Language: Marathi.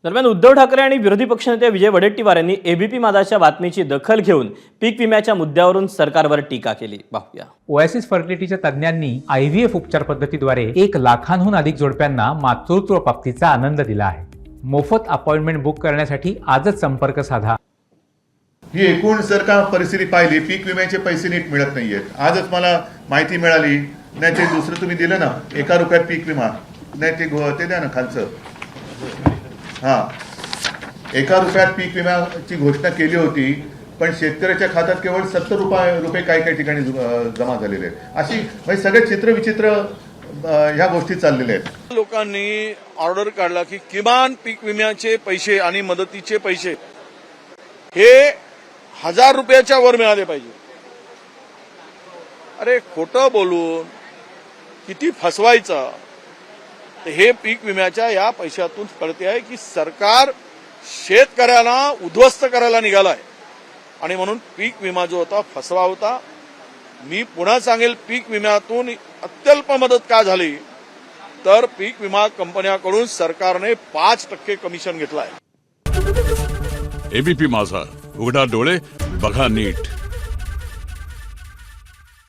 दरम्यान उद्धव ठाकरे आणि विरोधी पक्षनेते विजय वडेट्टीवार यांनी एबीपी माझाच्या बातमीची दखल घेऊन पीक विम्याच्या मुद्द्यावरून सरकारवर टीका केली. पाहूया. ओएसिस फर्टिलिटीच्या तज्ज्ञांनी IVF उपचार पद्धतीद्वारे 1 लाखांहून अधिक जोडप्यांना मातृत्व प्राप्तीचा आनंद दिला आहे. मोफत अपॉइंटमेंट बुक करण्यासाठी आजच संपर्क साधा. ही एकूण जर का परिस्थिती पाहिली, पीक विम्याचे पैसे नीट मिळत नाहीयेत. आजच मला माहिती मिळाली, नाही ते दुसरं तुम्ही दिलं ना, 1 रुपयात पीक विमा, नाही ते द्या ना खालचं. हां, 1 रुपयात पीक विम्याची घोषणा केली होती, पण शेतकऱ्याच्या खात्यात केवळ 70 रुपये काही ठिकाणी जमा झालेले आहेत. अशी म्हणजे सगळे चित्रविचित्र ह्या गोष्टी चाललेल्या आहेत. लोकांनी ऑर्डर काढला की किमान पीक विम्याचे पैसे आणि मदतीचे पैसे हे 1000 रुपयाच्या वर मिळाले पाहिजे. अरे खोटं बोलून किती फसवायचं. हे पीक विम्याच्या या पैशातून कळते आहे की सरकार शेतकऱ्याला उद्ध्वस्त करायला निघालाय आणि म्हणून पीक विमा जो होता फसवा होता. मी पुन्हा सांगेल, पीक विम्यातून अत्यल्प मदत का झाली तर पीक विमा कंपन्याकडून सरकारने 5% कमिशन घेतलाय. एबीपी माझा, उघडा डोळे बघा नीट.